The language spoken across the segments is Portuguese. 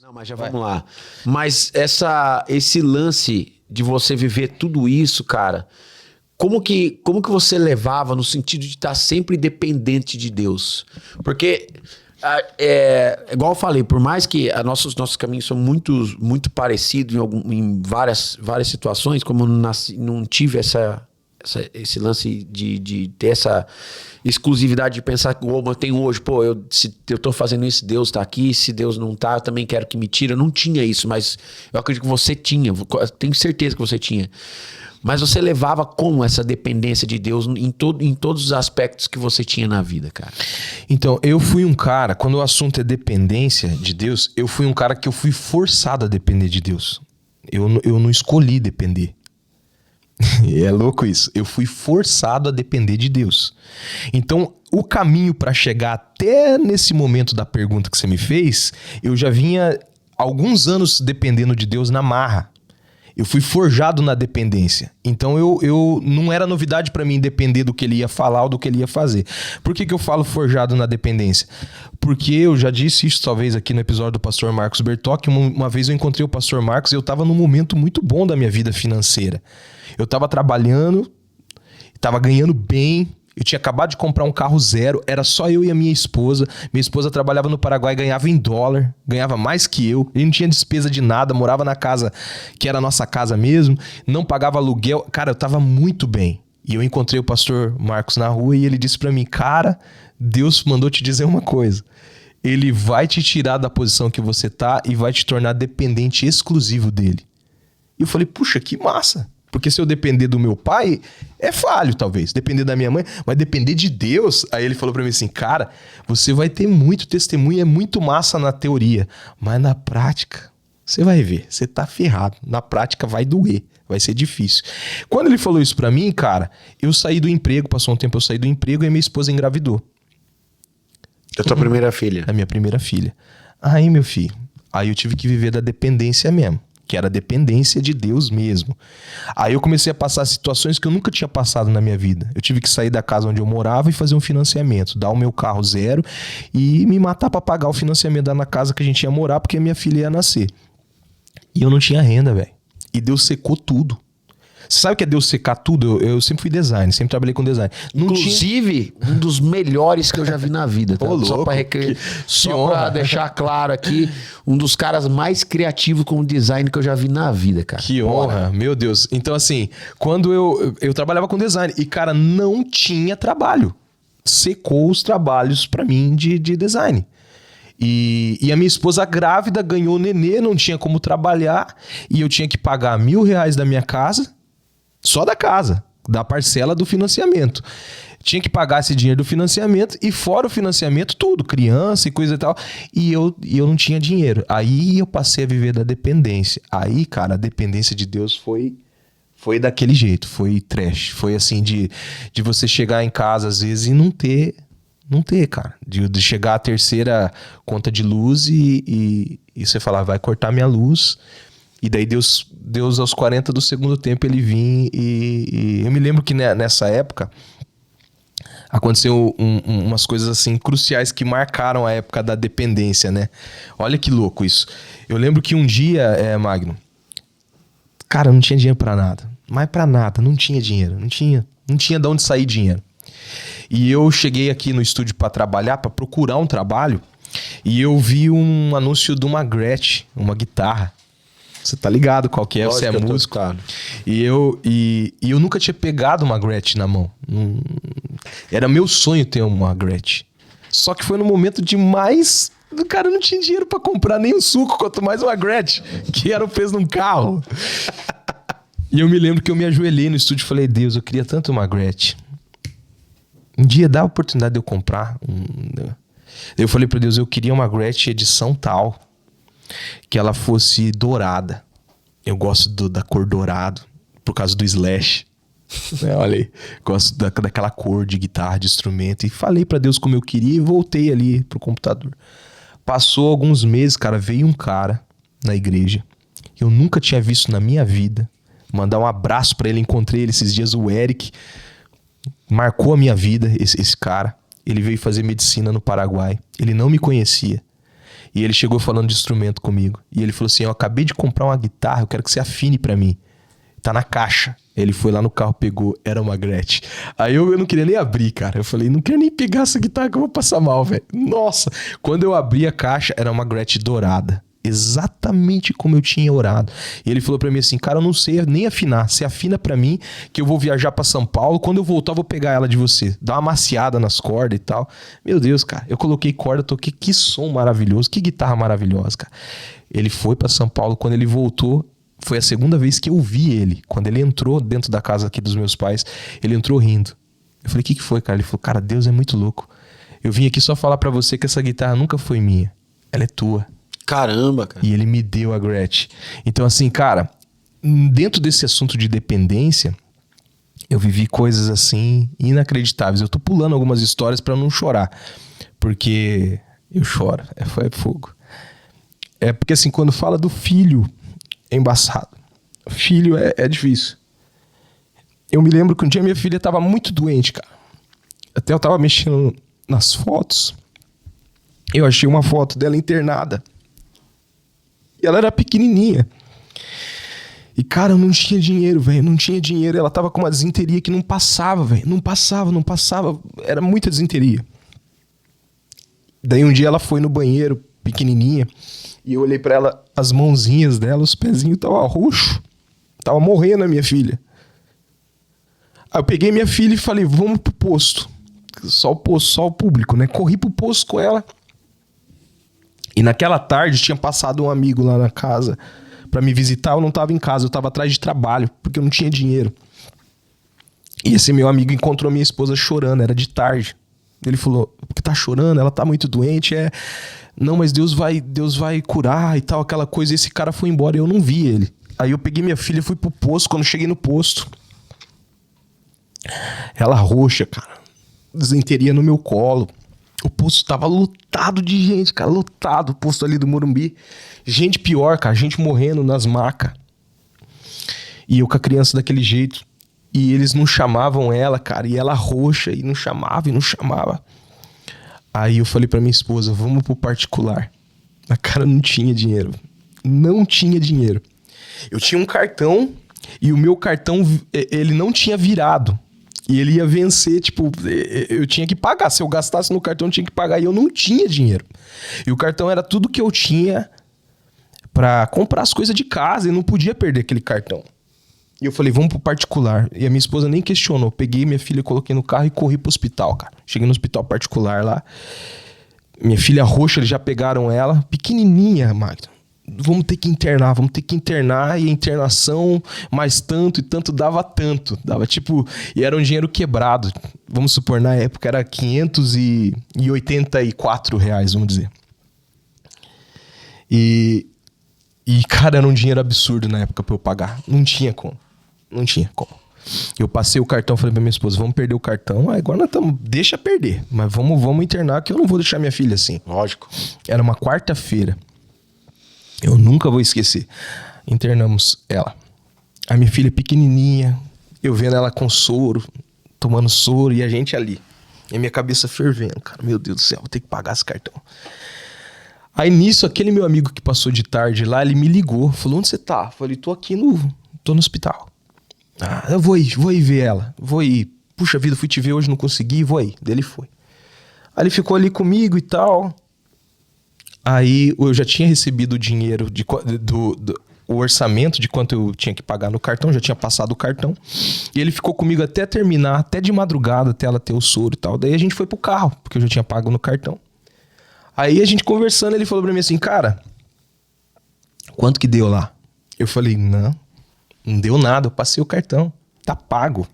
Não, mas já vamos lá. Mas esse lance de você viver tudo isso, cara, como que você levava no sentido de estar sempre dependente de Deus? Porque, igual eu falei, por mais que nossos caminhos são muito parecidos em várias situações, como eu não tive esse lance de ter essa exclusividade de pensar que eu tenho hoje, se eu tô fazendo isso, Deus tá aqui, se Deus não tá, eu também quero que me tire. Eu não tinha isso, mas eu acredito que você tinha, tenho certeza que você tinha. Mas você levava como essa dependência de Deus em todos os aspectos que você tinha na vida, cara? Então, eu fui um cara, quando o assunto é dependência de Deus, eu fui um cara que eu fui forçado a depender de Deus. Eu não escolhi depender. É louco isso. Eu fui forçado a depender de Deus. Então, o caminho para chegar até nesse momento da pergunta que você me fez, eu já vinha alguns anos dependendo de Deus na marra. Eu fui forjado na dependência. Então, eu não era novidade para mim depender do que ele ia falar ou do que ele ia fazer. Por que eu falo forjado na dependência? Porque eu já disse isso talvez aqui no episódio do pastor Marcos Bertoc. Uma vez eu encontrei o pastor Marcos e eu estava num momento muito bom da minha vida financeira. Eu estava trabalhando, estava ganhando bem, eu tinha acabado de comprar um carro zero, era só eu e a minha esposa. Minha esposa trabalhava no Paraguai, ganhava em dólar, ganhava mais que eu. Ele não tinha despesa de nada, morava na casa que era a nossa casa mesmo, não pagava aluguel. Cara, eu estava muito bem. E eu encontrei o pastor Marcos na rua e ele disse para mim, cara, Deus mandou te dizer uma coisa. Ele vai te tirar da posição que você tá e vai te tornar dependente exclusivo dele. E eu falei, puxa, que massa. Porque se eu depender do meu pai, é falho talvez. Depender da minha mãe, mas depender de Deus... Aí ele falou pra mim assim, cara, você vai ter muito testemunho, é muito massa na teoria. Mas na prática, você vai ver, você tá ferrado. Na prática vai doer, vai ser difícil. Quando ele falou isso pra mim, cara, eu saí do emprego, passou um tempo eu saí do emprego e minha esposa engravidou. A tua primeira filha? A minha primeira filha. Aí, meu filho, aí eu tive que viver da dependência mesmo. Que era a dependência de Deus mesmo. Aí eu comecei a passar situações que eu nunca tinha passado na minha vida. Eu tive que sair da casa onde eu morava e fazer um financiamento, dar o meu carro zero e me matar para pagar o financiamento da casa que a gente ia morar, porque a minha filha ia nascer. E eu não tinha renda, velho. E Deus secou tudo. Você sabe o que é Deus secar tudo? Eu sempre fui design, sempre trabalhei com design. Inclusive, um dos melhores que eu já vi na vida. Tá? Só pra deixar claro aqui, um dos caras mais criativos com design que eu já vi na vida, cara. Que honra, meu Deus. Então assim, quando eu trabalhava com design e, cara, não tinha trabalho. Secou os trabalhos pra mim de design. E a minha esposa grávida ganhou nenê, não tinha como trabalhar e eu tinha que pagar R$1.000 da minha casa. Só da casa, da parcela do financiamento. Tinha que pagar esse dinheiro do financiamento e fora o financiamento tudo, criança e coisa e tal. E eu não tinha dinheiro. Aí eu passei a viver da dependência. Aí, cara, a dependência de Deus foi daquele jeito, foi trash. Foi assim de você chegar em casa às vezes e não ter, cara. De chegar à terceira conta de luz e você falar, vai cortar minha luz. E daí Deus aos 40 do segundo tempo, ele vinha e eu me lembro que nessa época aconteceu umas coisas assim cruciais que marcaram a época da dependência, né? Olha que louco isso. Eu lembro que um dia, Magno, cara, não tinha dinheiro pra nada. Mas pra nada, não tinha dinheiro. Não tinha de onde sair dinheiro. E eu cheguei aqui no estúdio pra trabalhar, pra procurar um trabalho, e eu vi um anúncio de uma Gretsch, uma guitarra. Você tá ligado qual que é, você é músico. E eu nunca tinha pegado uma Gretsch na mão. Era meu sonho ter uma Gretsch. Só que foi no momento de mais... O cara não tinha dinheiro pra comprar nem um suco, quanto mais uma Gretsch, que era o peso de um carro. E eu me lembro que eu me ajoelhei no estúdio e falei, Deus, eu queria tanto uma Gretsch. Um dia dá a oportunidade de eu comprar. Eu falei pra Deus, eu queria uma Gretsch edição tal, que ela fosse dourada. Eu gosto da cor dourado por causa do Slash. Olha aí, gosto daquela cor de guitarra, de instrumento. E falei pra Deus como eu queria e voltei ali pro computador. Passou alguns meses, cara, veio um cara na igreja que eu nunca tinha visto na minha vida. Mandar um abraço pra ele, encontrei ele esses dias, o Eric. Marcou a minha vida, esse cara. Ele veio fazer medicina no Paraguai. Ele não me conhecia. E ele chegou falando de instrumento comigo. E ele falou assim, eu acabei de comprar uma guitarra, eu quero que você afine pra mim. Tá na caixa. Ele foi lá no carro, pegou, era uma Gretsch. Aí eu não queria nem abrir, cara. Eu falei, não quero nem pegar essa guitarra que eu vou passar mal, velho. Nossa, quando eu abri a caixa, era uma Gretsch dourada. Exatamente como eu tinha orado. E ele falou pra mim assim, cara, eu não sei nem afinar. Você afina pra mim que eu vou viajar pra São Paulo. Quando eu voltar, eu vou pegar ela de você. Dá uma maciada nas cordas e tal. Meu Deus, cara. Eu coloquei corda, toquei. Que som maravilhoso. Que guitarra maravilhosa, cara. Ele foi pra São Paulo. Quando ele voltou, foi a segunda vez que eu vi ele. Quando ele entrou dentro da casa aqui dos meus pais, ele entrou rindo. Eu falei, o que foi, cara? Ele falou, cara, Deus é muito louco. Eu vim aqui só falar pra você que essa guitarra nunca foi minha. Ela é tua. Caramba, cara. E ele me deu a Gretsch. Então, assim, cara, dentro desse assunto de dependência, eu vivi coisas assim inacreditáveis. Eu tô pulando algumas histórias pra não chorar, porque eu choro. Foi fogo. É porque, assim, quando fala do filho, é embaçado. Filho é difícil. Eu me lembro que um dia minha filha tava muito doente, cara. Até eu tava mexendo nas fotos. Eu achei uma foto dela internada. E ela era pequenininha. E, cara, eu não tinha dinheiro, velho. Não tinha dinheiro. Ela tava com uma desinteria que não passava, velho. Não passava. Era muita desinteria. Daí um dia ela foi no banheiro, pequenininha. E eu olhei pra ela, as mãozinhas dela, os pezinhos estavam roxos. Tava morrendo a minha filha. Aí eu peguei minha filha e falei, vamos pro posto. Só o posto, só o público, né? Corri pro posto com ela. E naquela tarde tinha passado um amigo lá na casa pra me visitar. Eu não tava em casa, eu tava atrás de trabalho, porque eu não tinha dinheiro. E esse meu amigo encontrou minha esposa chorando, era de tarde. Ele falou, porque tá chorando, ela tá muito doente, Não, mas Deus vai curar e tal, aquela coisa. E esse cara foi embora e eu não vi ele. Aí eu peguei minha filha e fui pro posto. Quando cheguei no posto, ela roxa, cara, desinteria no meu colo. O posto tava lotado de gente, cara, lotado. O posto ali do Morumbi. Gente pior, cara, gente morrendo nas macas. E eu com a criança daquele jeito. E eles não chamavam ela, cara. E ela roxa, e não chamava. Aí eu falei pra minha esposa, vamos pro particular. A cara não tinha dinheiro. Não tinha dinheiro. Eu tinha um cartão, e o meu cartão, ele não tinha virado. E ele ia vencer, tipo, eu tinha que pagar. Se eu gastasse no cartão, eu tinha que pagar. E eu não tinha dinheiro. E o cartão era tudo que eu tinha pra comprar as coisas de casa. E não podia perder aquele cartão. E eu falei, vamos pro particular. E a minha esposa nem questionou. Peguei minha filha, coloquei no carro e corri pro hospital, cara. Cheguei no hospital particular lá. Minha filha roxa, eles já pegaram ela. Pequenininha, Magno. Vamos ter que internar. E a internação, mais tanto e tanto, dava tanto. Dava tipo... E era um dinheiro quebrado. Vamos supor, na época era R$584, vamos dizer. E, cara, era um dinheiro absurdo na época pra eu pagar. Não tinha como. Eu passei o cartão, falei pra minha esposa, vamos perder o cartão. Aí agora nós estamos, deixa perder. Mas vamos internar, que eu não vou deixar minha filha assim. Lógico. Era uma quarta-feira. Eu nunca vou esquecer. Internamos ela. A minha filha pequenininha, eu vendo ela com soro, tomando soro, e a gente ali. E a minha cabeça fervendo, cara. Meu Deus do céu, vou ter que pagar esse cartão. Aí nisso, aquele meu amigo que passou de tarde lá, ele me ligou. Falou, onde você tá? Eu falei, tô no hospital. Ah, eu vou ir ver ela. Vou ir. Puxa vida, fui te ver hoje, não consegui, vou aí. Daí ele foi. Aí ele ficou ali comigo e tal. Aí eu já tinha recebido o dinheiro, o orçamento de quanto eu tinha que pagar no cartão, já tinha passado o cartão. E ele ficou comigo até terminar, até de madrugada, até ela ter o soro e tal. Daí a gente foi pro carro, porque eu já tinha pago no cartão. Aí a gente conversando, ele falou pra mim assim, cara, quanto que deu lá? Eu falei, não deu nada, eu passei o cartão, tá pago.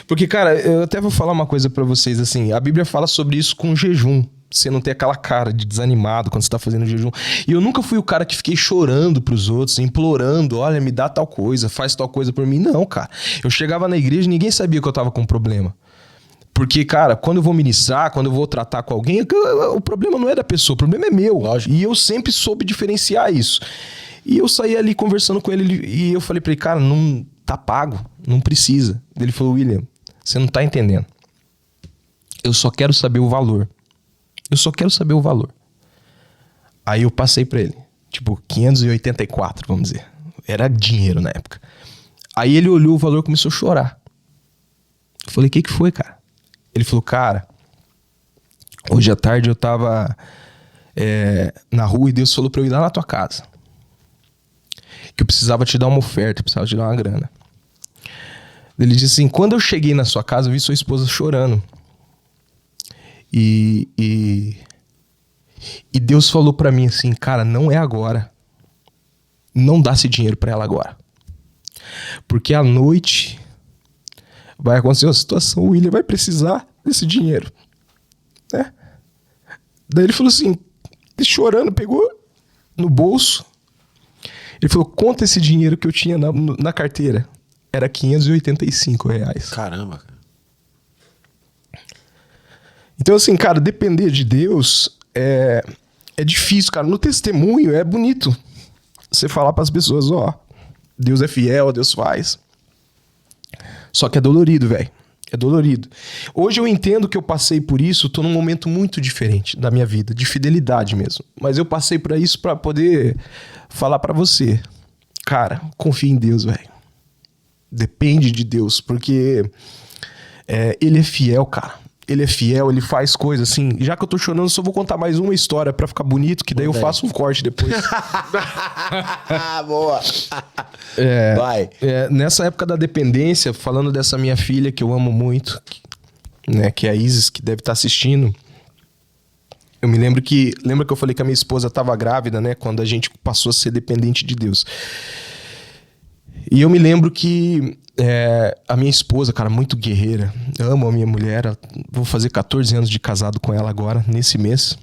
Porque, cara, eu até vou falar uma coisa pra vocês, assim, a Bíblia fala sobre isso com jejum. Você não ter aquela cara de desanimado quando você tá fazendo jejum. E eu nunca fui o cara que fiquei chorando pros outros, implorando, olha, me dá tal coisa, faz tal coisa por mim. Não, cara. Eu chegava na igreja e ninguém sabia que eu tava com um problema. Porque, cara, quando eu vou ministrar, quando eu vou tratar com alguém, o problema não é da pessoa, o problema é meu. Lógico. E eu sempre soube diferenciar isso. E eu saí ali conversando com ele e eu falei pra ele, cara, não tá pago, não precisa. Ele falou, William, você não tá entendendo. Eu só quero saber o valor. Aí eu passei pra ele. Tipo, 584, vamos dizer. Era dinheiro na época. Aí ele olhou o valor e começou a chorar. Eu falei, o que foi, cara? Ele falou, cara, hoje à tarde eu tava na rua e Deus falou pra eu ir lá na tua casa. Que eu precisava te dar uma oferta, eu precisava te dar uma grana. Ele disse assim, quando eu cheguei na sua casa, eu vi sua esposa chorando. E Deus falou pra mim assim, cara, não é agora. Não dá esse dinheiro pra ela agora. Porque à noite vai acontecer uma situação, o William vai precisar desse dinheiro. Né? Daí ele falou assim, chorando, pegou no bolso. Ele falou, conta esse dinheiro que eu tinha na carteira. Era R$585. Caramba, cara. Então assim, cara, depender de Deus é difícil, cara. No testemunho é bonito você falar para as pessoas, ó, Deus é fiel, Deus faz. Só que é dolorido, velho. É dolorido. Hoje eu entendo que eu passei por isso, tô num momento muito diferente da minha vida, de fidelidade mesmo. Mas eu passei por isso para poder falar para você. Cara, confia em Deus, velho. Depende de Deus, porque Ele é fiel, cara. Ele é fiel, ele faz coisas assim. Já que eu tô chorando, só vou contar mais uma história pra ficar bonito, que daí eu faço um corte depois. Boa. Vai. Nessa época da dependência, falando dessa minha filha que eu amo muito, né, que é a Isis, que deve estar assistindo. Eu me lembro que... Lembra que eu falei que a minha esposa estava grávida, né? Quando a gente passou a ser dependente de Deus. E eu me lembro que a minha esposa, cara, muito guerreira. Eu amo a minha mulher. Vou fazer 14 anos de casado com ela agora, nesse mês.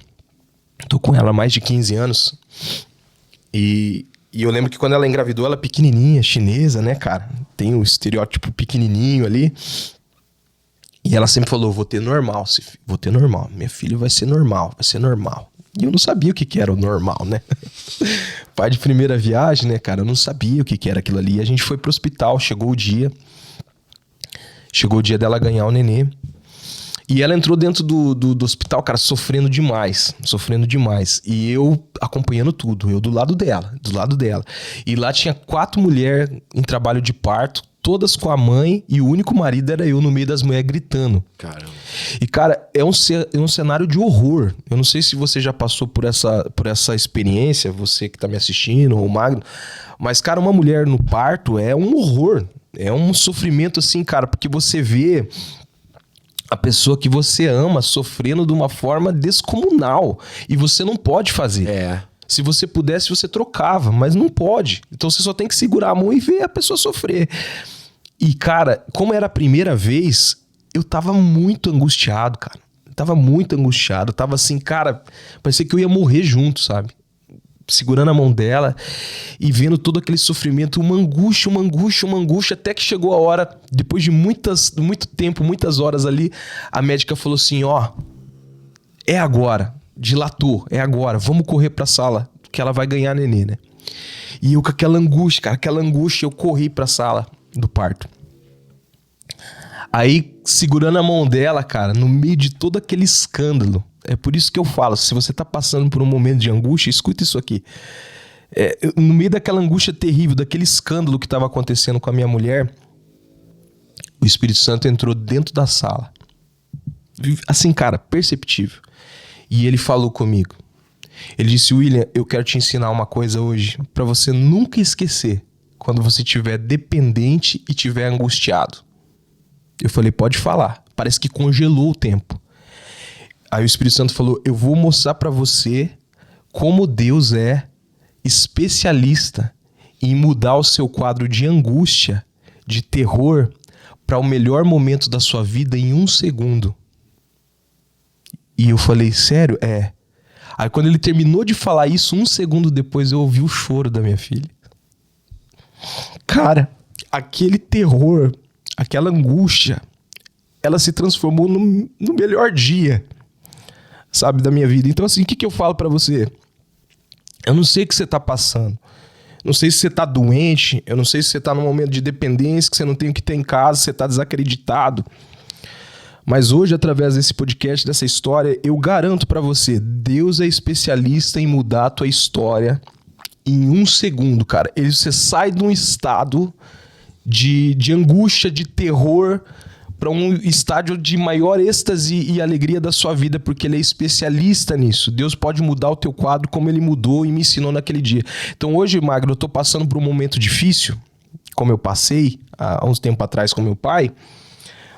Tô com ela há mais de 15 anos. E eu lembro que quando ela engravidou, ela pequenininha, chinesa, né, cara? Tem o estereótipo pequenininho ali. E ela sempre falou, vou ter normal. Vou ter normal. Minha filha vai ser normal, vai ser normal. E eu não sabia o que era o normal, né? Pai de primeira viagem, né, cara? Eu não sabia o que era aquilo ali. E a gente foi pro hospital, chegou o dia dela ganhar o nenê. E ela entrou dentro do hospital, cara, sofrendo demais. E eu acompanhando tudo, eu do lado dela. E lá tinha 4 mulheres em trabalho de parto, todas com a mãe, e o único marido era eu no meio das mulheres gritando. Caramba. E, cara, é um cenário de horror. Eu não sei se você já passou por essa experiência, você que tá me assistindo, ou o Magno, mas, cara, uma mulher no parto é um horror. É um sofrimento, assim, cara, porque você vê a pessoa que você ama sofrendo de uma forma descomunal. E você não pode fazer. Se você pudesse, você trocava, mas não pode. Então você só tem que segurar a mão e ver a pessoa sofrer. E, cara, como era a primeira vez, eu tava muito angustiado, cara. Tava assim, cara, parecia que eu ia morrer junto, sabe? Segurando a mão dela e vendo todo aquele sofrimento, uma angústia, até que chegou a hora, depois de muito tempo, muitas horas ali, a médica falou assim, ó, é agora. Dilatou, é agora, vamos correr pra sala, que ela vai ganhar nenê, né? E eu com aquela angústia, cara, eu corri pra sala do parto. Aí, segurando a mão dela, cara, no meio de todo aquele escândalo, é por isso que eu falo, se você tá passando por um momento de angústia, escuta isso aqui. No meio daquela angústia terrível, daquele escândalo que tava acontecendo com a minha mulher, o Espírito Santo entrou dentro da sala. Assim, cara, perceptível. E ele falou comigo. Ele disse, William, eu quero te ensinar uma coisa hoje pra você nunca esquecer quando você estiver dependente e estiver angustiado. Eu falei, pode falar. Parece que congelou o tempo. Aí o Espírito Santo falou, eu vou mostrar pra você como Deus é especialista em mudar o seu quadro de angústia, de terror, para o melhor momento da sua vida em 1 segundo. E eu falei, sério? Aí quando ele terminou de falar isso, 1 segundo depois eu ouvi o choro da minha filha. Cara, aquele terror, aquela angústia, ela se transformou no melhor dia, sabe, da minha vida. Então assim, o que eu falo pra você? Eu não sei o que você tá passando. Não sei se você tá doente, eu não sei se você tá num momento de dependência, que você não tem o que ter em casa, você tá desacreditado. Mas hoje, através desse podcast, dessa história, eu garanto pra você, Deus é especialista em mudar a tua história em 1 segundo, cara. Você sai de um estado de angústia, de terror, para um estádio de maior êxtase e alegria da sua vida, porque ele é especialista nisso. Deus pode mudar o teu quadro como ele mudou e me ensinou naquele dia. Então hoje, Magno, eu tô passando por um momento difícil, como eu passei há uns tempos atrás com meu pai,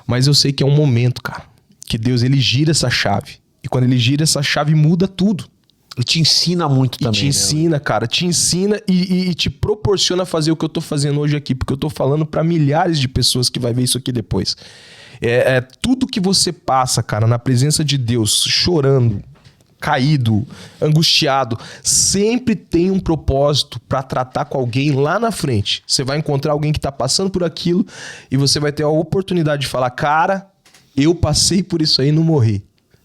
mas eu sei que é um momento, cara, que Deus ele gira essa chave. E quando ele gira essa chave, muda tudo. E te ensina muito também. Te ensina, cara, te ensina e te proporciona fazer o que eu tô fazendo hoje aqui, porque eu tô falando pra milhares de pessoas que vai ver isso aqui depois. Tudo que você passa, cara, na presença de Deus, chorando, caído, angustiado, sempre tem um propósito pra tratar com alguém lá na frente. Você vai encontrar alguém que tá passando por aquilo e você vai ter a oportunidade de falar, cara, eu passei por isso aí e não morri.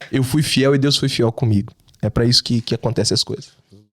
Eu fui fiel e Deus foi fiel comigo. É pra isso que acontecem as coisas.